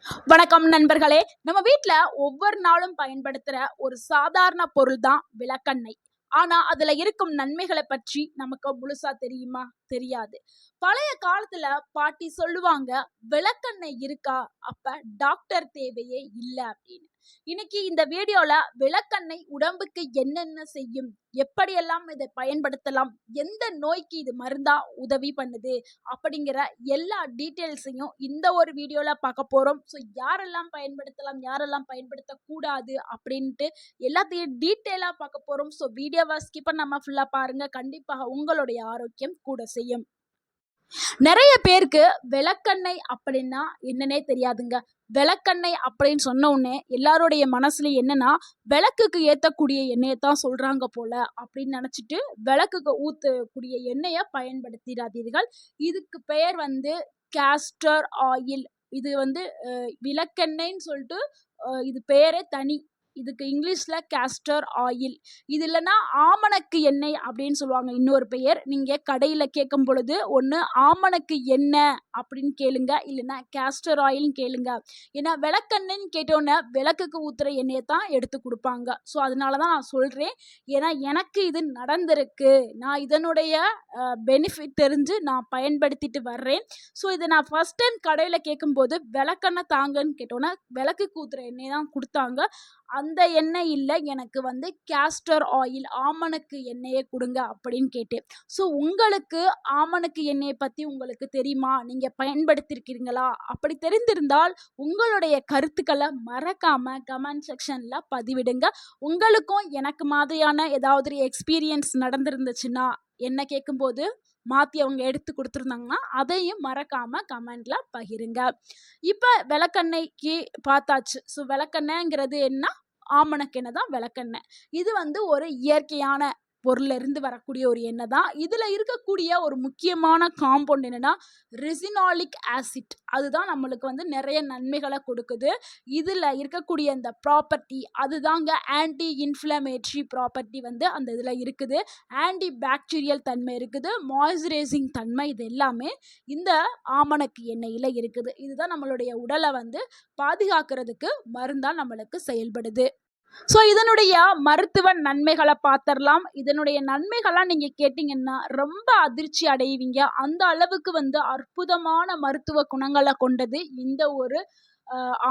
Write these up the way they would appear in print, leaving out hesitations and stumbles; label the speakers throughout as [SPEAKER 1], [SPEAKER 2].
[SPEAKER 1] வணக்கம் நண்பர்களே. நம்ம வீட்ல ஒவ்வொரு நாளும் பயன்படுத்துற ஒரு சாதாரண பொருள் தான் விளக்கெண்ணெய். ஆனா அதுல இருக்கும் நன்மைகளை பற்றி நமக்கு முழுசா தெரியுமா? தெரியாது. பழைய காலத்துல பாட்டி சொல்லுவாங்க, விளக்கெண்ணெய் இருக்கா அப்ப டாக்டர் தேவையே இல்ல அப்படின்னு. இன்னைக்கு இந்த வீடியோல விளக்கெண்ணெய் உடம்புக்கு என்னென்ன செய்யும், எப்படியெல்லாம் இதை பயன்படுத்தலாம், எந்த நோய்க்கு இது மருந்தா உதவி பண்ணுது அப்படிங்கிற எல்லா டீட்டெயில்ஸையும் இந்த ஒரு வீடியோல பார்க்க போறோம். ஸோ யாரெல்லாம் பயன்படுத்தலாம், யாரெல்லாம் பயன்படுத்தக்கூடாது அப்படின்ட்டு எல்லாத்தையும் டீட்டெயிலா பார்க்க போறோம். ஸோ வீடியோவை ஸ்கிப் பண்ணாம ஃபுல்லா பாருங்க. கண்டிப்பாக உங்களுடைய ஆரோக்கியம் கூட செய்யும். நிறைய பேருக்கு விளக்கெண்ணெய் அப்படின்னா என்னன்னே தெரியாதுங்க. விளக்கெண்ணெய் அப்படின்னு சொன்ன உடனே எல்லாருடைய மனசுல என்னன்னா, விளக்குக்கு ஏத்தக்கூடிய எண்ணெயை தான் சொல்றாங்க போல அப்படின்னு நினைச்சிட்டு விளக்குக்கு ஊத்தக்கூடிய எண்ணெயை பயன்படுத்திடாதீர்கள். இதுக்கு பெயர் வந்து கேஸ்டர் ஆயில். இது வந்து விளக்கெண்ணெய்ன்னு சொல்லிட்டு இது பெயரே தனி. இதுக்கு இங்கிலீஷ்ல கேஸ்டர் ஆயில். இது இல்லைன்னா ஆமணக்கு எண்ணெய் அப்படின்னு சொல்லுவாங்க இன்னொரு பெயர். நீங்க கடையில கேட்கும் பொழுது ஒன்று ஆமணக்கு எண்ணெய் அப்படின்னு கேளுங்க, இல்லைன்னா கேஸ்டர் ஆயில்னு கேளுங்க. ஏன்னா விளக்கெண்ணெய்ன்னு கேட்டோன்னே விளக்குக்கு ஊத்துற எண்ணெயை தான் எடுத்து கொடுப்பாங்க. ஸோ அதனால தான் நான் சொல்றேன். ஏன்னா எனக்கு இது நடந்திருக்கு. நான் இதனுடைய பெனிஃபிட் தெரிஞ்சு நான் பயன்படுத்திட்டு வர்றேன். ஸோ இதை நான் ஃபர்ஸ்ட் டைம் கடையில் கேட்கும்போது விளக்கெண்ணெய் தாங்கன்னு கேட்டோன்னே விளக்குக்கு ஊத்துற எண்ணெய் தான் கொடுத்தாங்க. அந்த எண்ணெய் இல்லை, எனக்கு வந்து கேஸ்டர் ஆயில் ஆமணக்கு எண்ணெயை கொடுங்க அப்படின்னு கேட்டேன். ஸோ உங்களுக்கு ஆமணக்கு எண்ணெயை பற்றி உங்களுக்கு தெரியுமா, நீங்கள் பயன்படுத்தியிருக்கிறீங்களா? அப்படி தெரிந்திருந்தால் உங்களுடைய கருத்துக்களை மறக்காம கமெண்ட் செக்ஷனில் பதிவிடுங்க. உங்களுக்கும் எனக்கு மாதிரியான ஏதாவது ஒரு எக்ஸ்பீரியன்ஸ் நடந்திருந்துச்சுன்னா என்ன கேட்கும்போது மாற்றி அவங்க எடுத்து கொடுத்துருந்தாங்கன்னா அதையும் மறக்காம கமெண்ட்ல பகிருங்க. இப்போ விளக்கெண்ணெய்க்கு பார்த்தாச்சு. ஸோ விளக்கெண்ணெய்ங்கிறது என்ன? ஆமணக்கெண்ணெய் தான் விளக்கெண்ணெய். இது வந்து ஒரு இயற்கையான பொருள்ல இருந்து வரக்கூடிய ஒரு எண்ணெய் தான். இதுல இருக்கக்கூடிய ஒரு முக்கியமான காம்பவுண்ட் என்னன்னா ரெசினாலிக் ஆசிட். அதுதான் நம்மளுக்கு வந்து நிறைய நன்மைகளை கொடுக்குது. இதுல இருக்கக்கூடிய அந்த ப்ராப்பர்ட்டி அதுதாங்க ஆன்டி இன்ஃப்ளமேட்டரி ப்ராப்பர்ட்டி வந்து அந்த இதுல இருக்குது. ஆன்டி பாக்டீரியல் தன்மை இருக்குது, மாய்ஸ்சரைசிங் தன்மை, இது எல்லாமே இந்த ஆமணக்கு எண்ணெயில இருக்குது. இதுதான் நம்மளுடைய உடலை வந்து பாதுகாக்கிறதுக்கு மருந்தா நம்மளுக்கு செயல்படுது. ஸோ இதனுடைய மருத்துவ நன்மைகளை பார்த்துடலாம். இதனுடைய நன்மைகள்லாம் நீங்கள் கேட்டிங்கன்னா ரொம்ப அதிர்ச்சி அடைவீங்க. அந்த அளவுக்கு வந்து அற்புதமான மருத்துவ குணங்களை கொண்டது இந்த ஒரு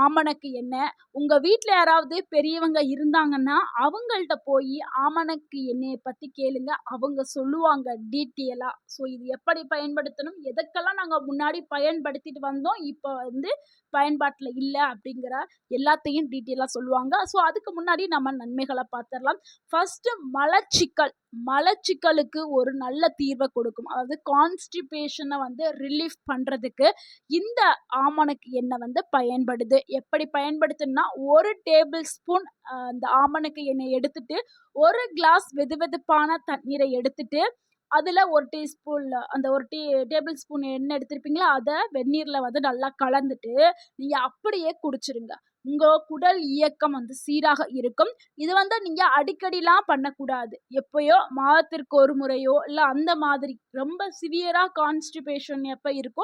[SPEAKER 1] ஆமணக்கு எண்ணெய். உங்கள் வீட்டில் யாராவது பெரியவங்க இருந்தாங்கன்னா அவங்கள்ட்ட போய் ஆமணக்கு எண்ணெயை பற்றி கேளுங்க. அவங்க சொல்லுவாங்க டீட்டெயிலாக. ஸோ இது எப்படி பயன்படுத்தணும், எதுக்கெல்லாம் நாங்கள் முன்னாடி பயன்படுத்திட்டு வந்தோம், இப்போ வந்து பயன்பாட்டில் இல்லை அப்படிங்கிற எல்லாத்தையும் டீட்டெயிலாக சொல்லுவாங்க. ஸோ அதுக்கு முன்னாடி நம்ம நன்மைகளை பார்த்துடலாம். ஃபர்ஸ்ட்டு மலச்சிக்கலுக்கு ஒரு நல்ல தீர்வை கொடுக்கும். அதாவது கான்ஸ்டிபேஷனை வந்து ரிலீஃப் பண்ணுறதுக்கு இந்த ஆமணக்கு எண்ணெய் வந்து பயன்படுது. எப்படி பயன்படுத்துன்னா, ஒரு டேபிள் ஸ்பூன் இந்த ஆமணக்கு எண்ணெய் எடுத்துட்டு ஒரு கிளாஸ் வெதுவெதுப்பான தண்ணீரை எடுத்துட்டு அதில் ஒரு டீஸ்பூன் அந்த ஒரு டேபிள் ஸ்பூன் எண்ணெய் எடுத்திருப்பீங்களா, அதை வெந்நீரில் வந்து நல்லா கலந்துட்டு நீங்கள் அப்படியே குடிச்சிருங்க. உங்கள் குடல் இயக்கம் வந்து சீராக இருக்கும். இது வந்து நீங்கள் அடிக்கடிலாம் பண்ணக்கூடாது. எப்பயோ மாதத்திற்கு ஒரு முறையோ இல்லை அந்த மாதிரி ரொம்ப சிவியராக கான்ஸ்டிபேஷன் எப்போ இருக்கோ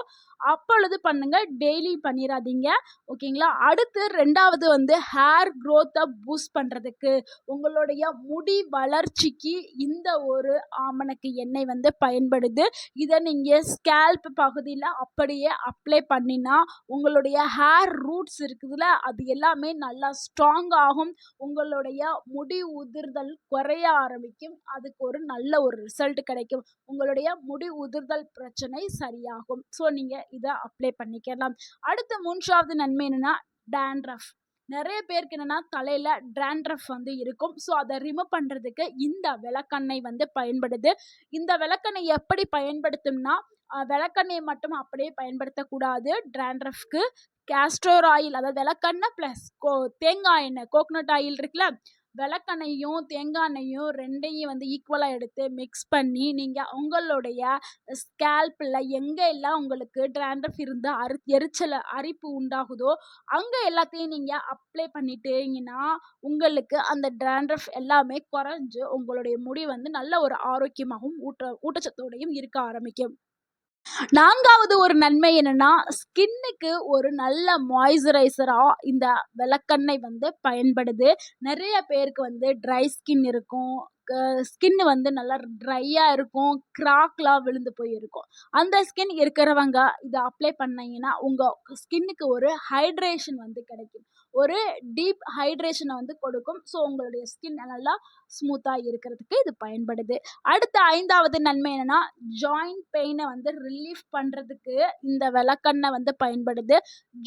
[SPEAKER 1] அப்பொழுது பண்ணுங்க. டெய்லி பண்ணிடாதீங்க. ஓகேங்களா? அடுத்து ரெண்டாவது வந்து ஹேர் க்ரோத்தை பூஸ்ட் பண்ணுறதுக்கு, உங்களுடைய முடி வளர்ச்சிக்கு இந்த ஒரு ஆமணக்கு எண்ணெய் வந்து பயன்படுது. இதை நீங்கள் ஸ்கேல்ப் பகுதியில் அப்படியே அப்ளை பண்ணினா உங்களுடைய ஹேர் ரூட்ஸ் இருக்குதுல்ல, அது எல்லாமே நல்லா ஸ்ட்ராங் ஆகும். உங்களுடைய முடி உதிர்தல் குறைய ஆரம்பிக்கும். அதுக்கு ஒரு நல்ல ஒரு ரிசல்ட் கிடைக்கும். உங்களுடைய முடி உதிர்தல் பிரச்சனை சரியாகும். ஸோ நீங்கள் இதை அப்ளை பண்ணிக்கலாம். அடுத்த மூன்றாவது நன்மை என்னன்னா டேண்ட்ரஃப். நிறைய பேருக்கு என்னன்னா தலையில டேண்ட்ரஃப் வந்து இருக்கும். ஸோ அதை ரிமூவ் பண்றதுக்கு இந்த விளக்கெண்ணெய் வந்து பயன்படுது. இந்த விளக்கெண்ணெய் எப்படி பயன்படுத்தும்னா, விளக்கெண்ணெய் மட்டும் அப்படியே பயன்படுத்தக்கூடாது. டேண்ட்ரஃப்க்கு கேஸ்டர் ஆயில், அதாவது விளக்கெண்ணெய் ப்ளஸ் தேங்காய் எண்ணெய், கோகனட் ஆயில் இருக்குல்ல, விளக்கெண்ணையும் தேங்காய் எண்ணெயும் ரெண்டையும் வந்து ஈக்குவலாக எடுத்து மிக்ஸ் பண்ணி நீங்கள் உங்களுடைய ஸ்கேல்பில் எங்கே எல்லாம் உங்களுக்கு டேண்ட்ரஃப் இருந்து அரிப்பு உண்டாகுதோ அங்கே எல்லாத்தையும் நீங்கள் அப்ளை பண்ணிட்டீங்கன்னா உங்களுக்கு அந்த டேண்ட்ரஃப் எல்லாமே குறைஞ்சு உங்களுடைய முடி வந்து நல்ல ஒரு ஆரோக்கியமாகவும் ஊட்டச்சத்தோடையும் இருக்க ஆரம்பிக்கும். 4வது ஒரு நன்மை என்னன்னா, ஸ்கின்னுக்கு ஒரு நல்ல மாய்ஸ்சரைசரா இந்த விளக்கெண்ணெய் வந்து பயன்படுது. நெறைய பேருக்கு வந்து ட்ரை ஸ்கின் இருக்கும். ஸ்கின் வந்து நல்லா ட்ரையா இருக்கும். கிராக்லாம் விழுந்து போயிருக்கும். அந்த ஸ்கின் இருக்கிறவங்க இத அப்ளை பண்ணீங்கன்னா, உங்க ஸ்கின்னுக்கு ஒரு ஹைட்ரேஷன் வந்து கிடைக்கும். ஒரு டீப் ஹைட்ரேஷன வந்து கொடுக்கும். ஸோ உங்களுடைய ஸ்கின் நல்லா ஸ்மூத்தா இருக்கிறதுக்கு இது பயன்படுது. அடுத்த 5வது நன்மை என்னன்னா, ஜாயிண்ட் பெயின வந்து ரிலீஃப் பண்றதுக்கு இந்த விளக்கெண்ணெய் வந்து பயன்படுது.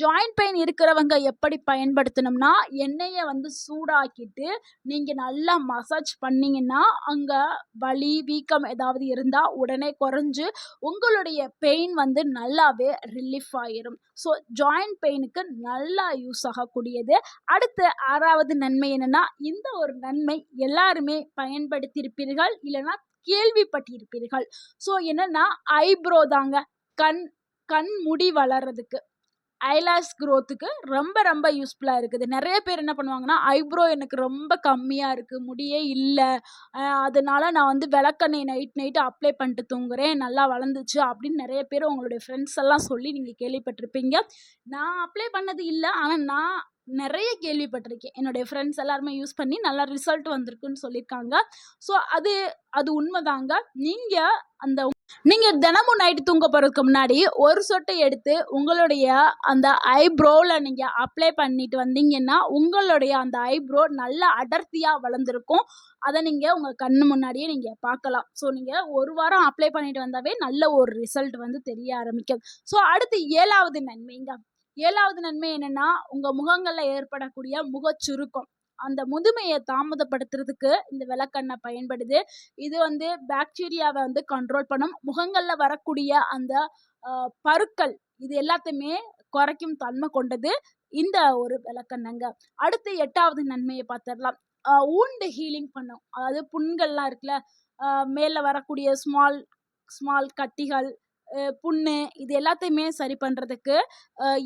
[SPEAKER 1] ஜாயிண்ட் பெயின் இருக்கிறவங்க எப்படி பயன்படுத்தணும்னா, எண்ணெய வந்து சூடாக்கிட்டு நீங்க நல்லா மசாஜ் பண்ணீங்கன்னா, அங்க வலி, வீக்கம் ஏதாவது இருந்தா உடனே குறைஞ்சு உங்களுடைய பெயின் வந்து நல்லாவே ரிலீஃப் ஆயிரும். ஸோ ஜாயிண்ட் பெயினுக்கு நல்லா யூஸ் ஆகக்கூடியது. அடுத்து 6வது நன்மை என்னன்னா, இந்த ஒரு நன்மை எல்லாருமே பயன்படுத்தியிருப்பீர்கள். இல்லன்னா கேள்விப்பட்டிருப்பீர்கள். ஸோ என்னன்னா, ஐப்ரோ தாங்க. கண் கண் முடி வளர்றதுக்கு. ஐலாஷ் குரோத்துக்கு ரொம்ப ரொம்ப யூஸ்ஃபுல்லா இருக்குது. நெறைய பேர் என்ன பண்ணுவாங்கன்னா, ஐப்ரோ எனக்கு ரொம்ப கம்மியா இருக்கு. முடியே இல்ல. அதனால நான் வந்து விளக்கெண்ணெய் நைட் அப்ளை பண்ணிட்டு தூங்குறேன். நல்லா வளர்ந்துச்சு அப்படின்னு நெறைய பேர் உங்களுடைய ஃப்ரெண்ட்ஸ் எல்லாம் சொல்லி நீங்க கேள்விப்பட்டிருப்பீங்க. நான் அப்ளை பண்ணது இல்ல. ஆனா நான் நெறைய கேள்விப்பட்டிருக்கேன். என்னுடைய ஃப்ரெண்ட்ஸ் எல்லாருமே யூஸ் பண்ணி நல்ல ரிசல்ட் வந்திருக்குன்னு சொல்லியிருக்காங்க. ஸோ அது அது உண்மதாங்க. அந்த நீங்க தினமும் நைட் தூங்க போறதுக்கு முன்னாடி ஒரு சொட்டு எடுத்து உங்களுடைய அந்த ஐப்ரோல நீங்க அப்ளை பண்ணிட்டு வந்தீங்கன்னா, உங்களுடைய அந்த ஐப்ரோ நல்லா அடர்த்தியா வளர்ந்திருக்கும். அத நீங்க உங்க கண்ணு முன்னாடியே நீங்க பார்க்கலாம். ஸோ நீங்க 1 வாரம் அப்ளை பண்ணிட்டு வந்தாவே நல்ல ஒரு ரிசல்ட் வந்து தெரிய ஆரம்பிக்கும். ஸோ அடுத்து 7வது நன்மைங்க. 7வது நன்மை என்னன்னா, உங்க முகங்கள்ல ஏற்படக்கூடிய முகச்சுருக்கம். அந்த முதுமைய தாமதப்படுத்துறதுக்கு இந்த விளக்கெண்ணெய் பயன்படுது. இது வந்து பாக்டீரியாவ வந்து கண்ட்ரோல் பண்ணும். முகங்கள்ல வரக்கூடிய அந்த பருக்கள் இது எல்லாத்தையுமே குறைக்கும் தன்மை கொண்டது இந்த ஒரு விளக்கெண்ணெய்ங்க. அடுத்து 8வது நன்மைய பார்த்துடலாம். வூண்ட் ஹீலிங் பண்ணும். அதாவது புண்கள்லாம் இருக்குல்ல, மேல வரக்கூடிய ஸ்மால் ஸ்மால் கட்டிகள், புண்ணு இது எல்லாத்தையுமே சரி பண்றதுக்கு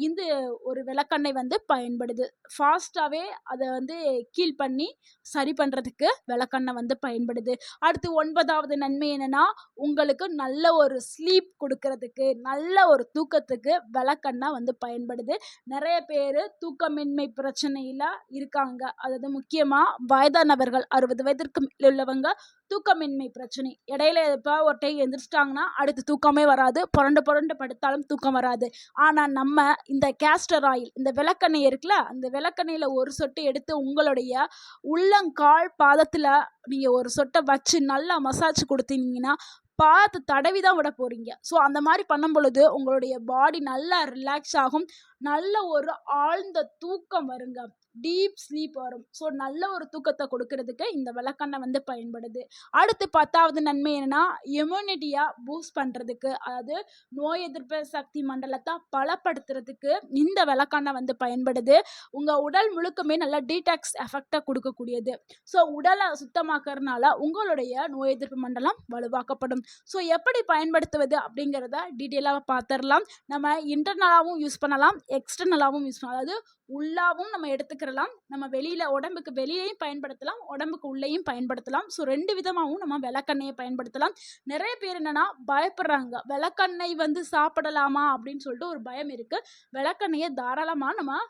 [SPEAKER 1] இந்த ஒரு விளக்கெண்ணெய் வந்து பயன்படுது. ஃபாஸ்ட்டாவே அத வந்து கீல் பண்ணி சரி பண்றதுக்கு விளக்கெண்ணெய் வந்து பயன்படுது. அடுத்து 9வது நன்மை என்னன்னா, உங்களுக்கு நல்ல ஒரு ஸ்லீப் குடுக்கறதுக்கு, நல்ல ஒரு தூக்கத்துக்கு விளக்கெண்ணெய் வந்து பயன்படுது. நெறைய பேரு தூக்கமின்மை பிரச்சனையில இருக்காங்க. அதாவது முக்கியமா வயதானவர்கள் 60 வயதிற்கு மேல் உள்ளவங்க தூக்கமின்மை பிரச்சனை. இடையில எப்ப ஒரு டைம் எந்திரிச்சிட்டாங்கன்னா, அடுத்து தூக்கமே வராது. புரண்டு புரண்டு படுத்தாலும் தூக்கம் வராது. ஆனா நம்ம இந்த கேஸ்டர் ஆயில், இந்த விளக்கெண்ணெய் இருக்குல்ல, அந்த விளக்கெண்ணெயில ஒரு சொட்டு எடுத்து உங்களுடைய உள்ளங்கால் பாதத்துல நீங்க ஒரு சொட்ட வச்சு நல்லா மசாஜ் குடுத்தீங்கன்னா, பாதத்த தடவி தான் விட போறீங்க. ஸோ அந்த மாரி பண்ணும் பொழுது உங்களுடைய பாடி நல்லா ரிலாக்ஸ் ஆகும். நல்ல ஒரு ஆழ்ந்த தூக்கம் வருங்க. டீப் ஸ்லீப் வரும். ஸோ நல்ல ஒரு தூக்கத்த கொடுக்கறதுக்கு இந்த விளக்கெண்ணெய் வந்து பயன்படுது. அடுத்து 10வது நன்மை என்னன்னா, இம்யூனிட்டிய பூஸ்ட் பண்றதுக்கு, அதாவது நோய் எதிர்ப்பு சக்தி மண்டலத்த பலப்படுத்துறதுக்கு இந்த விளக்கெண்ணெய் வந்து பயன்படுது. உங்க உடல் முழுக்கமே நல்லா டீடாக்ஸ் எஃபெக்ட்ட குடுக்கக்கூடியது. ஸோ உடல சுத்தமாக்கறனால உங்களுடைய நோய் எதிர்ப்பு மண்டலம் வலுவாக்கப்படும். ஸோ எப்படி பயன்படுத்துவது அப்படிங்கிறத டீட்டெயிலா பார்த்துரலாம். நம்ம இன்டர்னலாவும் யூஸ் பண்ணலாம், எக்ஸ்டர்னலாவும் யூஸ் பண்ணலாம். அதாவது உள்ளாவும் நம்ம எடுத்துக்கிறலாம். நம்ம வெளியில உடம்புக்கு வெளியேயும் பயன்படுத்தலாம், உடம்புக்கு உள்ளேயும் பயன்படுத்தலாம். ஸோ 2 விதமாவும் நம்ம விளக்கெண்ணெய பயன்படுத்தலாம். நெறைய பேர் என்னன்னா பயப்படுறாங்க. விளக்கெண்ணெய் வந்து சாப்பிடலாமா அப்படின்னு சொல்லிட்டு ஒரு பயம் இருக்கு. விளக்கெண்ணெய தாராளமா நம்ம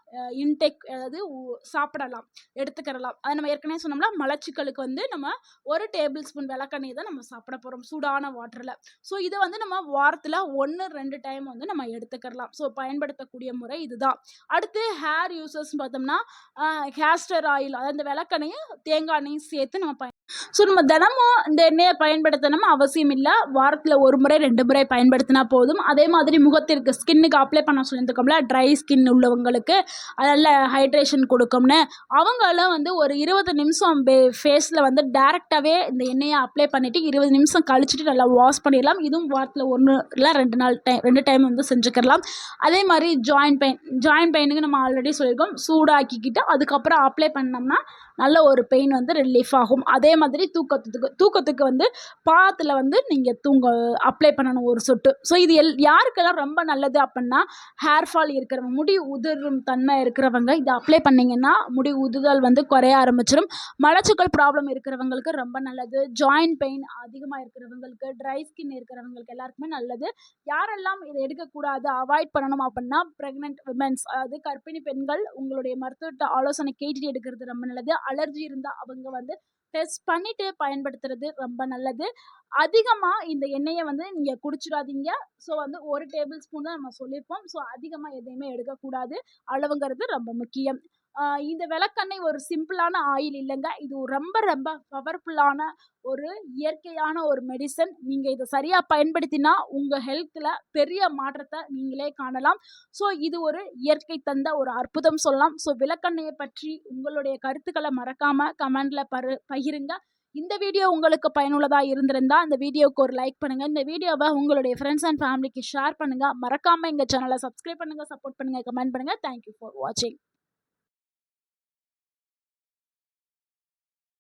[SPEAKER 1] இன்டேக் அதாவது சாப்பிடலாம், எடுத்துக்கிறலாம். அது நம்ம ஏற்கனவே சொன்னோம்ல, மலச்சிக்கலுக்கு வந்து நம்ம 1 டேபிள் ஸ்பூன் விளக்கெண்ணெய் தான் நம்ம சாப்பிட போறோம் சூடான வாட்டர்ல. ஸோ இத வந்து நம்ம வாரத்துல 1, 2 டைம் வந்து நம்ம எடுத்துக்கிறலாம். ஸோ பயன்படுத்தக்கூடிய முறை இதுதான். அடுத்து ஹேர் யூசர்ஸ்ன்னு பார்த்தோம்னா, கேஸ்டர் ஆயில், அதாவது இந்த விளக்கெண்ணெயும் தேங்காய் எண்ணெயும் சேர்த்து நம்ம ஸோ நம்ம தினமும் இந்த எண்ணெயை பயன்படுத்தணும் அவசியம் இல்லை. வாரத்தில் 1 முறை 2 முறை பயன்படுத்தினா போதும். அதே மாதிரி முகத்திற்கு ஸ்கின்னுக்கு அப்ளை பண்ண சொல்லியிருக்கோம்ல, ட்ரை ஸ்கின் உள்ளவங்களுக்கு நல்ல ஹைட்ரேஷன் கொடுக்கும்னு, அவங்களும் வந்து ஒரு 20 நிமிஷம் ஃபேஸில் வந்து டேரெக்டாகவே இந்த எண்ணெயை அப்ளை பண்ணிவிட்டு 20 நிமிஷம் கழிச்சிட்டு நல்லா வாஷ் பண்ணிடலாம். இதுவும் வாரத்தில் 1 இல்லை 2 டைம் வந்து செஞ்சுக்கலாம். அதே மாதிரி ஜாயிண்ட் பெயினுக்கு நம்ம ஆல்ரெடி சொல்லியிருக்கோம். சூடாக்கிக்கிட்டு அதுக்கப்புறம் அப்ளை பண்ணோம்னா நல்ல ஒரு பெயின் வந்து ரிலீஃப் ஆகும். அதே மாதிரி தூக்கத்துக்கு வந்து பாத்தில் வந்து நீங்கள் அப்ளை பண்ணணும் ஒரு சொட்டு. ஸோ இது யாருக்கெல்லாம் ரொம்ப நல்லது அப்படின்னா, ஹேர் ஃபால் இருக்கிறவங்க, முடி உதிரும் தன்மை இருக்கிறவங்க இதை அப்ளை பண்ணிங்கன்னா முடி உதுதல் வந்து குறைய ஆரம்பிச்சிடும். மலச்சிக்கல் ப்ராப்ளம் இருக்கிறவங்களுக்கு ரொம்ப நல்லது. ஜாயின்ட் பெயின் அதிகமாக இருக்கிறவங்களுக்கு, ட்ரை ஸ்கின் இருக்கிறவங்களுக்கு எல்லாருக்குமே நல்லது. யாரெல்லாம் இதை எடுக்கக்கூடாது, அவாய்ட் பண்ணணும் அப்படின்னா, ப்ரெக்னென்ட் விமென்ஸ், அதாவது கர்ப்பிணி பெண்கள் உங்களுடைய மருத்துவர்கிட்ட ஆலோசனை கேட்டுட்டு எடுக்கிறது ரொம்ப நல்லது. அலர்ஜி இருந்தால் அவங்க வந்து டெஸ்ட் பண்ணிட்டு பயன்படுத்துறது ரொம்ப நல்லது. அதிகமாக இந்த எண்ணெயை வந்து நீங்கள் குடிச்சிடாதீங்க. ஸோ வந்து 1 டேபிள் ஸ்பூன் தான் நம்ம சொல்லியிருப்போம். ஸோ அதிகமாக எதையுமே எடுக்கக்கூடாது. அளவுங்கிறது ரொம்ப முக்கியம். இந்த விளக்கெண்ணெய் ஒரு சிம்பிளான ஆயில் இல்லைங்க. இது ரொம்ப ரொம்ப பவர்ஃபுல்லான ஒரு இயற்கையான ஒரு மெடிசன். நீங்கள் இதை சரியாக பயன்படுத்தினா உங்கள் ஹெல்த்தில் பெரிய மாற்றத்தை நீங்களே காணலாம். ஸோ இது ஒரு இயற்கை தந்த ஒரு அற்புதம் சொல்லலாம். ஸோ விளக்கெண்ணெயை பற்றி உங்களுடைய கருத்துக்களை மறக்காமல் கமெண்டில் பகிருங்க. இந்த வீடியோ உங்களுக்கு பயனுள்ளதாக இருந்திருந்தா இந்த வீடியோவுக்கு ஒரு லைக் பண்ணுங்கள். இந்த வீடியோவை உங்களுடைய ஃப்ரெண்ட்ஸ் அண்ட் ஃபேமிலிக்கு ஷேர் பண்ணுங்கள். மறக்காமல் எங்கள் சேனலை சப்ஸ்கிரைப் பண்ணுங்கள், சப்போர்ட் பண்ணுங்கள், கமெண்ட் பண்ணுங்கள். தேங்க்யூ ஃபார் வாட்சிங்.